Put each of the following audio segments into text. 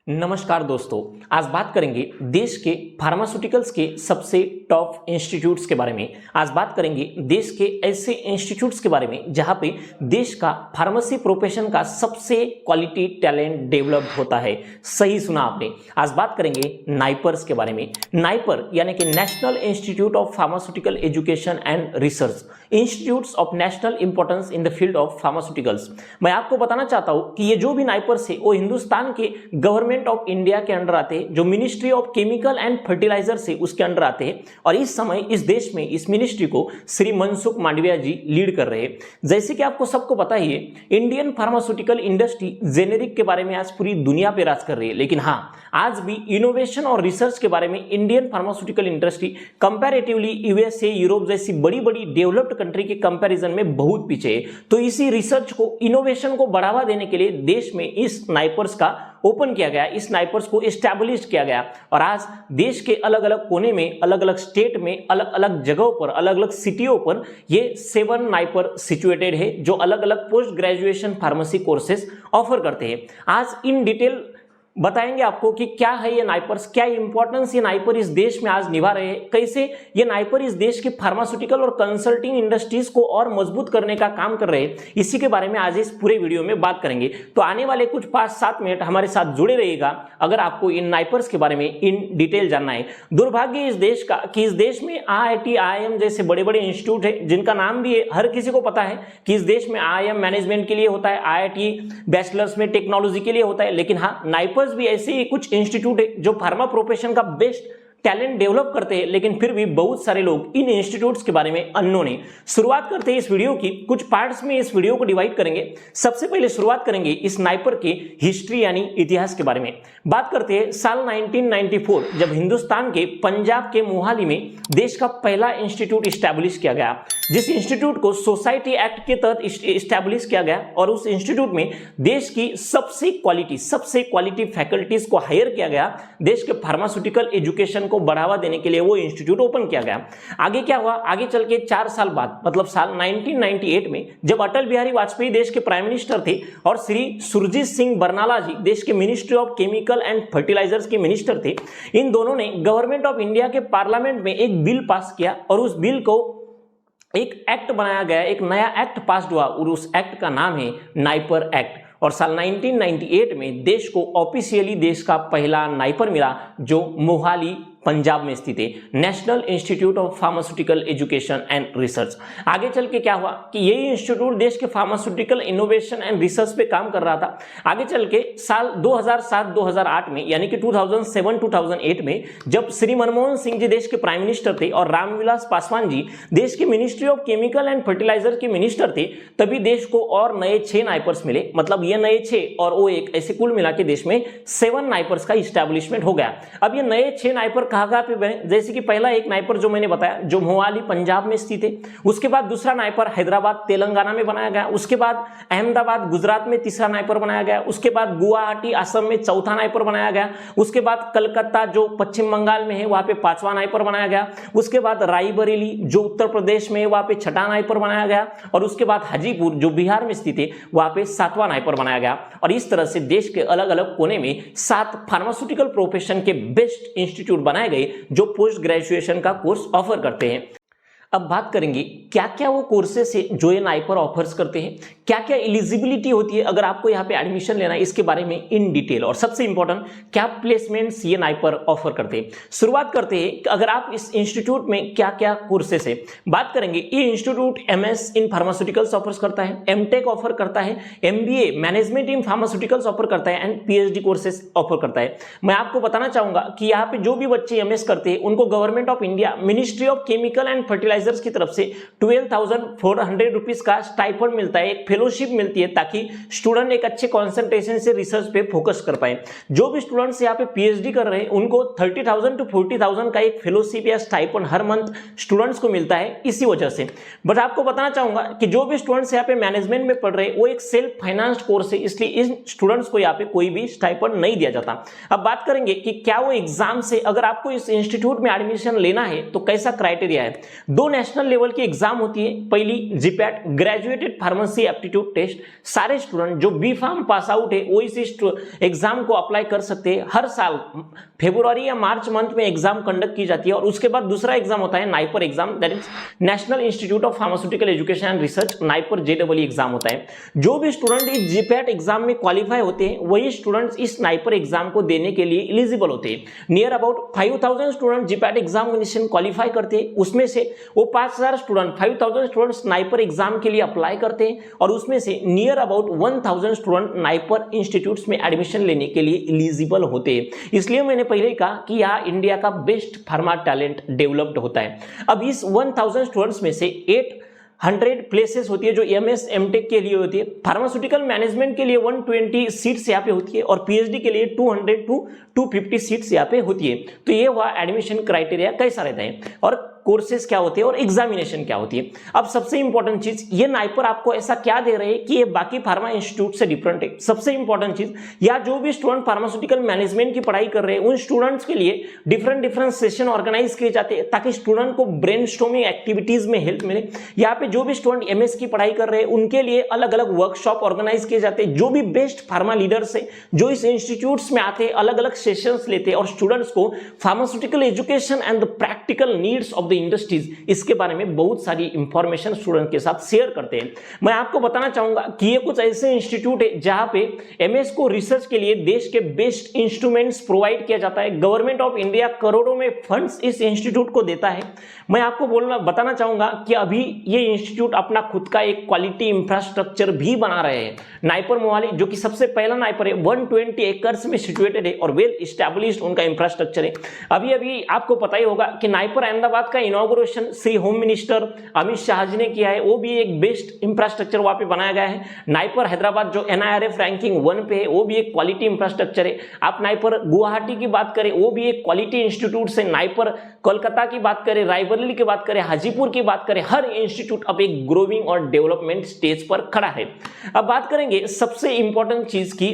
नमस्कार दोस्तों, आज बात करेंगे देश के फार्मास्यूटिकल्स के सबसे टॉप इंस्टीट्यूट्स के बारे में। आज बात करेंगे देश के ऐसे इंस्टीट्यूट्स के बारे में जहां पे देश का फार्मेसी प्रोफेशन का सबसे क्वालिटी टैलेंट डेवलप होता है। सही सुना आपने। आज बात करेंगे नाइपर्स के बारे में। नाइपर यानी कि national institute of pharmaceutical education and research, institutes of national importance in the field of pharmaceuticals. मैं आपको बताना चाहता हूं कि ये जो भी नाइपर्स है वो हिंदुस्तान के गवर्नमेंट ऑफ इंडिया के अंडर आते हैं, जो ministry of chemical and fertiliser से उसके अंडर आते हैं। और इस समय इस देश में इस मिनिस्ट्री को श्री मनसुख मांडविया जी लीड कर रहे हैं। जैसे कि आपको सबको पता ही है, इंडियन फार्मास्यूटिकल इंडस्ट्री जेनेरिक के बारे में आज पूरी दुनिया पे राज कर रही है, लेकिन हाँ, आज भी इनोवेशन और रिसर्च के बारे में Indian pharmaceutical industry comparatively USA, Europe जैसी बड़ी बड़ी डेवलप्ड कंट्री के कंपैरिजन में बहुत पीछे है। तो इसी रिसर्च को, इनोवेशन को बढ़ावा देने के लिए देश में इस नाइपर्स का ओपन किया गया, इस नाइपर्स को एस्टैब्लिश किया गया। और आज देश के अलग अलग कोने में, अलग अलग स्टेट में, अलग अलग जगहों पर, अलग अलग सिटियों पर ये 7 नाइपर सिचुएटेड है, जो अलग अलग post graduation pharmacy courses offer करते हैं। आज इन डिटेल बताएंगे आपको कि क्या है ये नाइपर्स, क्या इंपॉर्टेंस ये नाइपर इस देश में आज निभा रहे हैं, कैसे ये नाइपर इस देश के फार्मास्यूटिकल और कंसल्टिंग इंडस्ट्रीज को और मजबूत करने का काम कर रहे हैं। इसी के बारे में आज इस पूरे वीडियो में बात करेंगे। तो आने वाले कुछ 5-7 मिनट हमारे साथ जुड़े रहिएगा अगर आपको इन नाइपर्स के बारे में इन डिटेल जानना है। दुर्भाग्य इस देश का कि इस देश में IIT, IIM जैसे बड़े बड़े इंस्टीट्यूट है जिनका नाम भी है, हर किसी को पता है कि इस देश में IIM मैनेजमेंट के लिए होता है, IIT बैचलर्स में टेक्नोलॉजी के लिए होता है, लेकिन हाँ, नाइपर भी ऐसे कुछ इंस्टीट्यूट है जो फार्मा प्रोफेशन का बेस्ट टैलेंट डेवलप करते हैं, लेकिन फिर भी बहुत सारे लोग इन इंस्टीट्यूट्स के बारे में अननोन है। शुरुआत करते हैं इस वीडियो की, कुछ पार्ट्स में इस वीडियो को डिवाइड करेंगे। सबसे पहले शुरुआत करेंगे इस नाइपर की हिस्ट्री यानी इतिहास के बारे में। बात करते हैं साल 1994, जब हिंदुस्तान के पंजाब के मोहाली में देश का पहला इंस्टीट्यूट स्टैब्लिश किया गया, जिस इंस्टीट्यूट को सोसाइटी एक्ट के तहत स्टैब्लिश किया गया। और उस इंस्टीट्यूट में देश की सबसे क्वालिटी फैकल्टीज को हायर किया गया। देश के फार्मास्यूटिकल एजुकेशन को बढ़ावा देने के लिए वो इंस्टीट्यूट ओपन किया गया। आगे क्या हुआ, आगे चल के 4 साल बाद, मतलब साल 1998 में, जब अटल बिहारी वाजपेयी देश के प्राइम मिनिस्टर थे और श्री सुरजीत सिंह बरनाला जी देश के ministry of chemical and fertilisers के मिनिस्टर थे, इन दोनों ने गवर्नमेंट ऑफ इंडिया के पार्लियामेंट में एक बिल पास किया और उस बिल को एक एक्ट बनाया गया, एक नया एक्ट पास हुआ और उस एक्ट का नाम है नाइपर एक्ट। और साल 1998 में देश को ऑफिशियली देश का पहला नाइपर मिला, जो मोहाली पंजाब में स्थित है, national institute of pharmaceutical education and research. आगे चल के क्या हुआ कि यही इंस्टीट्यूट देश के फार्मास्यूटिकल इनोवेशन एंड रिसर्च पे काम कर रहा था। आगे चल के साल 2007-2008 में, यानी कि 2007-2008 में, जब श्री मनमोहन सिंह जी देश के प्राइम मिनिस्टर थे और रामविलास पासवान जी देश की ministry of chemical and fertiliser के मिनिस्टर थे, तभी देश को और नए 6 नाइपर्स मिले। मतलब ये नए 6 और वो एक, ऐसे कुल मिला के देश में 7 नाइपर्स का इस्टेब्लिशमेंट हो गया। अब ये नए 6 नाइपर कहाँ पे बने, जैसे कि पहला एक नाइपर जो मैंने बताया, जो मोहाली पंजाब में स्थित है। उसके बाद दूसरा नाइपर हैदराबाद तेलंगाना में बनाया गया। उसके बाद अहमदाबाद गुजरात में तीसरा नाइपर बनाया गया। उसके बाद गुवाहाटी असम में चौथा नाइपर बनाया गया। उसके बाद कलकत्ता जो पश्चिम बंगाल में है वहां पे 5वां नाइपर बनाया गया। उसके बाद रायबरेली जो उत्तर प्रदेश में है वहां पे 6ठा नाइपर बनाया गया। और उसके बाद हाजीपुर जो बिहार में स्थित है वहां पे 7वां नाइपर बनाया गया। और इस तरह से देश के अलग अलग कोने में 7 फार्मास्यूटिकल प्रोफेशन के बेस्ट इंस्टीट्यूट बनाए गए जो पोस्ट ग्रेजुएशन का कोर्स ऑफर करते हैं। अब बात करेंगे क्या क्या वो कोर्सेस है जो ये नाइपर ऑफर्स करते हैं, क्या क्या एलिजिबिलिटी होती है अगर आपको यहाँ पे एडमिशन लेना है, इसके बारे में इन डिटेल। और सबसे इंपॉर्टेंट, क्या प्लेसमेंट्स ये नाइपर ऑफर करते हैं। शुरुआत करते हैं कि अगर आप इस इंस्टीट्यूट में क्या क्या कोर्सेस है। बात करेंगे, ये इंस्टीट्यूट MS इन फार्मास्यूटिकल्स ऑफर करता है, MTech ऑफर करता है, MBA मैनेजमेंट इन फार्मास्यूटिकल्स ऑफर करता है एंड PhD कोर्सेस ऑफर करता है। मैं आपको बताना चाहूंगा कि यहाँ पे जो भी बच्चे MS करते हैं उनको government of India ministry of chemical and fertiliser की तरफ से 12,400 रुपीज का स्टाइपेंड मिलता है, एक फेलोशिप मिलती है, ताकि स्टूडेंट एक अच्छे कंसंट्रेशन से रिसर्च पे फोकस कर पाए। जो भी स्टूडेंट्स यहाँ पे PhD कर रहे हैं उनको 30,000 to 40,000 का एक फेलोशिप या स्टाइपेंड हर मंथ स्टूडेंट्स को मिलता है इसी वजह से। बट आपको बताना चाहूंगा कि जो भी स्टूडेंट्स यहाँ पे मैनेजमेंट में पढ़ रहे हैं वो एक सेल्फ फाइनेंस्ड कोर्स है, इसलिए इन स्टूडेंट्स को यहाँ पे कोई भी स्टाइपेंड नहीं दिया जाता। अब बात करेंगे कि क्या वो एग्जाम से, अगर आपको इस इंस्टीट्यूट में एडमिशन लेना है तो कैसा क्राइटेरिया है। 2 नेशनल लेवल की एग्जाम होती है। पहली GPAT, graduated pharmacy aptitude test. सारे स्टूडेंट जो बी फार्म पास आउट है वो इस एग्जाम को अप्लाई कर सकते हैं। हर साल फरवरी या मार्च मंथ में एग्जाम कंडक्ट की जाती है और उसके बाद दूसरा एग्जाम होता है NIPER exam, that is national institute of pharmaceutical education and research, NIPER JEE exam होता है। जो भी स्टूडेंट इस जीपैट एग्जाम में क्वालिफाई होते हैं वही स्टूडेंट्स इस नाइपर एग्जाम को देने के लिए एलिजिबल होते हैं। Near about 5000 student GPAT examination qualify करते हैं, उसमें से वो 5000 स्टूडेंट्स नाइपर एग्जाम के लिए अप्लाई करते हैं और उसमें से near about 1000 student NIPER institutes में एडमिशन लेने के लिए एलिजिबल होते हैं। इसलिए मैंने पहले ही कहा कि यहाँ इंडिया का बेस्ट फार्मा टैलेंट डेवलप्ड होता है। अब इस 1000 स्टूडेंट्स में से 800 प्लेसेस होती है जो एमएस एमटेक के लिए होती है। फार्मास्यूटिकल मैनेजमेंट के लिए 120 सीट्स यहाँ पे होती है और पीएचडी के लिए 200 to 250 सीट्स यहाँ पे होती है। तो ये हुआ एडमिशन क्राइटेरिया कैसा रहता है और कोर्सेज क्या होते हैं और एग्जामिनेशन क्या होती है। अब सबसे इंपॉर्टेंट चीज, ये नाइपर आपको ऐसा क्या दे रहे हैं कि ये बाकी फार्मा इंस्टीट्यूट से डिफरेंट है। सबसे इंपॉर्टेंट चीज, या जो भी स्टूडेंट फार्मास्यूटिकल मैनेजमेंट की पढ़ाई कर रहे हैं उन स्टूडेंट्स के लिए डिफरेंट सेशन ऑर्गेनाइज किए जाते हैं ताकि स्टूडेंट को ब्रेनस्टॉर्मिंग एक्टिविटीज में हेल्प मिले। यहाँ पे जो भी स्टूडेंट एमएस की पढ़ाई कर रहे हैं उनके लिए अलग अलग वर्कशॉप ऑर्गेनाइज किए जाते हैं। जो भी बेस्ट फार्मा लीडर्स है जो इस इंस्टीट्यूट्स में आते हैं अलग अलग सेशंस लेते हैं और स्टूडेंट्स को pharmaceutical education and the practical needs of the industries इसके बारे में बहुत सारी इंफॉर्मेशन स्टूडेंट के साथ शेयर करते हैं। मैं आपको बताना चाहूंगा कि ये कुछ ऐसे इंस्टीट्यूट है जहां पे एमएस को रिसर्च के लिए देश के बेस्ट इंस्ट्रूमेंट्स प्रोवाइड किया जाता है। गवर्नमेंट ऑफ इंडिया करोड़ों में फंड्स इस इंस्टीट्यूट को देता है। मैं आपको बताना चाहूंगा कि अभी ये इंस्टीट्यूट अपना खुद का एक क्वालिटी इंफ्रास्ट्रक्चर भी बना रहे हैं। नाइपर मोहाली जो कि सबसे पहला नाइपर है 120 एकर्स में सिचुएटेड है और वेल एस्टैब्लिश्ड उनका इंफ्रास्ट्रक्चर है। अभी आपको पता ही होगा कि नाइपर अहमदाबाद का inauguration Shri home minister Amit Shah ji ने किया है, वो भी एक बेस्ट इंफ्रास्ट्रक्चर वहां पे बनाया गया है। नाइपर हैदराबाद जो एनआईआरएफ रैंकिंग 1 पे है वो भी एक क्वालिटी इंफ्रास्ट्रक्चर है। आप नाइपर गुवाहाटी की बात करें वो भी एक क्वालिटी इंस्टीट्यूट से, नाइपर कोलकाता की बात करें, रायबरेली की बात करें, हाजीपुर की बात करें, हर इंस्टीट्यूट अब एक ग्रोइंग और डेवलपमेंट स्टेज पर खड़ा है। अब बात करेंगे सबसे इंपॉर्टेंट चीज की,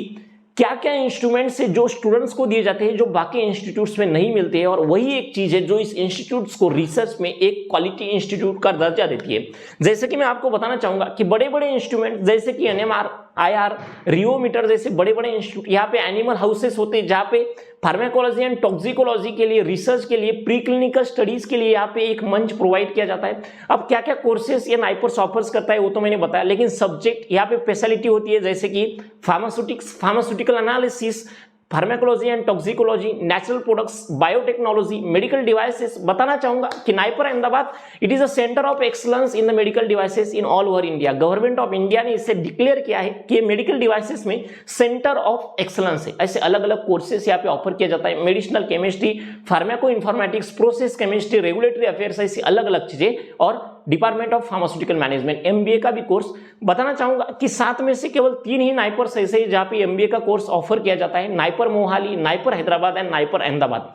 क्या क्या इंस्ट्रूमेंट्स है जो स्टूडेंट्स को दिए जाते हैं जो बाकी इंस्टीट्यूट्स में नहीं मिलते हैं और वही एक चीज है जो इस इंस्टीट्यूट्स को रिसर्च में एक क्वालिटी इंस्टीट्यूट का दर्जा देती है। जैसे कि मैं आपको बताना चाहूंगा कि बड़े बड़े इंस्ट्रूमेंट जैसे कि एनएमआर, आईआर, रियोमीटर जैसे बड़े बड़े इंस्टीट्यूट, यहाँ पे एनिमल हाउसेस होते हैं जहाँ पे फार्माकोलॉजी एंड टॉक्सिकोलॉजी के लिए, रिसर्च के लिए, प्री क्लिनिकल स्टडीज के लिए यहाँ पे एक मंच प्रोवाइड किया जाता है। अब क्या क्या कोर्सेस ये नाइपर्स ऑफर्स करता है वो तो मैंने बताया, लेकिन सब्जेक्ट यहाँ पे स्पेशलिटी होती है जैसे कि pharmaceutical analysis, pharmacology and toxicology, natural products, biotechnology, medical devices. बताना चाहूंगा कि NIPER Ahmedabad it is a centre of excellence in the medical devices in all over India. Government of India ने इसे डिक्लेयर किया है कि मेडिकल डिवाइसेस में centre of excellence है। ऐसे अलग अलग कोर्सेस यहाँ पे ऑफर किया जाता है, medicinal chemistry, pharmaco informatics, process chemistry, regulatory affairs, ऐसी अलग अलग चीजें, और department of pharmaceutical management MBA का भी कोर्स। बताना चाहूंगा कि 7 में से केवल 3 ही नाइपर्स ऐसे हैं जहां पे एमबीए का कोर्स ऑफर किया जाता है, NIPER Mohali, NIPER Hyderabad and NIPER Ahmedabad.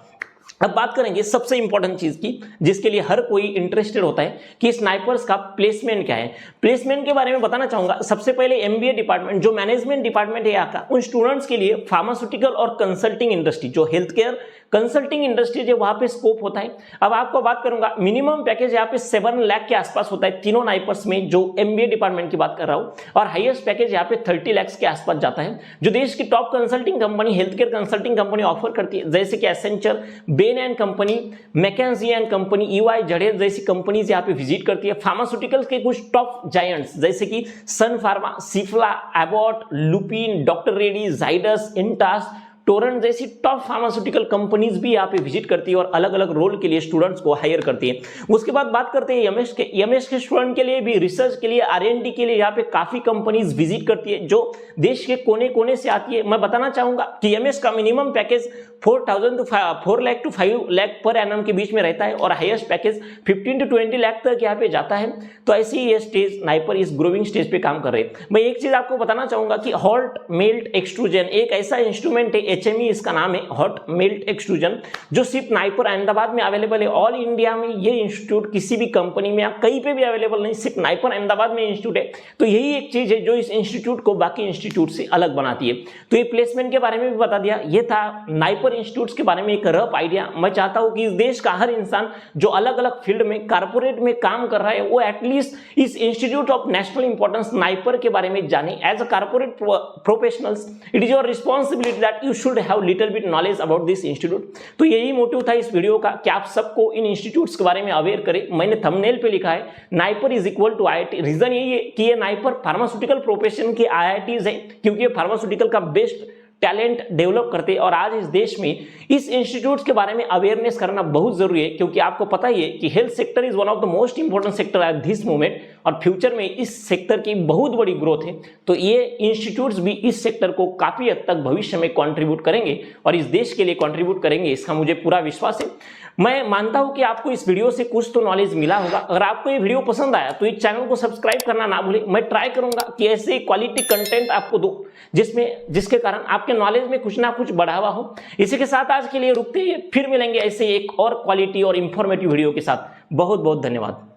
अब बात करेंगे सबसे इंपॉर्टेंट चीज की जिसके लिए हर कोई इंटरेस्टेड होता है कि स्नाइपर्स का प्लेसमेंट क्या है। प्लेसमेंट के बारे में बताना चाहूंगा। सबसे पहले एमबीए डिपार्टमेंट जो मैनेजमेंट डिपार्टमेंट है यहाँ का, उन स्टूडेंट्स के लिए फार्मास्यूटिकल और कंसल्टिंग इंडस्ट्री, जो हेल्थ केयर कंसल्टिंग इंडस्ट्री है वहां पे स्कोप होता है। अब आपको बात करूंगा, मिनिमम पैकेज यहाँ पे 7 लाख के आसपास होता है तीनों नाइपर्स में, जो एमबीए डिपार्टमेंट की बात कर रहा हूं, और हाईएस्ट पैकेज यहाँ पे 30 लाख के आसपास जाता है। जो देश की top consulting company, health care consulting company offer करती है जैसे कि Accenture, Bain and company, McKinsey and company, EY, ZS जैसी कंपनीज यहाँ पे विजिट करती है। फार्मास्यूटिकल्स के कुछ टॉप जायंट्स जैसे कि सन फार्मा, सिफला, एबॉट, लुपिन, डॉक्टर रेडी, जाइडस, इंटास, टोरेंट जैसी टॉप फार्मास्यूटिकल कंपनीज भी यहाँ पे विजिट करती है और अलग अलग रोल के लिए स्टूडेंट्स को हायर करती है। उसके बाद बात करते हैं एमएस के स्टूडेंट के लिए भी, रिसर्च के लिए, आरएनडी के लिए यहाँ पे काफी कंपनीज विजिट करती है जो देश के कोने कोने से आती है। मैं बताना चाहूंगा कि एमएस का minimum package 4 lakh to 5 lakh पर एनम के बीच में रहता है और हाईएस्ट पैकेज 15 to 20 लाख तक यहाँ पे जाता है। तो ऐसे ही ये स्टेज नाइपर इस ग्रोइंग स्टेज पे काम कर रहे हैं। मैं एक चीज आपको बताना चाहूंगा कि हॉट मेल्ट एक्सट्रूजन एक ऐसा इंस्ट्रूमेंट है HME इसका नाम है, हॉट मेल्ट एक्सट्रूजन, जो सिर्फ नागपुर अहमदाबाद में अवेलेबल है। ऑल इंडिया में ये इंस्टीट्यूट किसी भी कंपनी में या कहीं पे भी अवेलेबल नहीं, सिर्फ नागपुर अहमदाबाद में इंस्टीट्यूट है। तो यही एक चीज है जो इस इंस्टीट्यूट को बाकी इंस्टीट्यूट से अलग बनाती है। तो ये प्लेसमेंट के बारे में भी बता दिया। ये था नागपुर इंस्टीट्यूट के बारे में एक रफ आइडिया। मैं चाहता हूं कि इस देश का हर इंसान जो अलग अलग फील्ड में कारपोरेट में काम कर रहा है वो एटलीस्ट इस institute of national importance Nagpur के बारे में जाने। As a corporate professionals it is your responsibility that you should have little bit knowledge about this institute. तो यही मोटिव था इस वीडियो का कि आप सबको इन इंस्टीट्यूट्स के बारे में अवेयर करें। मैंने थंबनेल पे लिखा है Nagpur is equal to IIT। Reason यही है कि ये नागपुर फार्मास्यूटिकल प्रोफेशन के IITs है, क्योंकि ये फार्मास्यूटिकल का बेस्ट टैलेंट डेवलप करते हैं। और आज इस देश में इस इंस्टीट्यूट के बारे में अवेयरनेस करना बहुत जरूरी है, क्योंकि आपको पता ही है कि health sector is one of the most important sector at this moment, और फ्यूचर में इस सेक्टर की बहुत बड़ी ग्रोथ है। तो ये इंस्टीट्यूट्स भी इस सेक्टर को काफी हद तक भविष्य में कंट्रीब्यूट करेंगे और इस देश के लिए कंट्रीब्यूट करेंगे, इसका मुझे पूरा विश्वास है। मैं मानता हूं कि आपको इस वीडियो से कुछ तो नॉलेज मिला होगा। अगर आपको ये वीडियो पसंद आया तो इस चैनल को सब्सक्राइब करना ना भूलें। मैं ट्राई करूंगा कि ऐसे क्वालिटी कंटेंट आपको दूं जिसके कारण आपके नॉलेज में कुछ ना कुछ बढ़ावा हो। इसी के साथ आज के लिए रुकते हैं, फिर मिलेंगे ऐसे एक और क्वालिटी और इंफॉर्मेटिव वीडियो के साथ। बहुत बहुत धन्यवाद।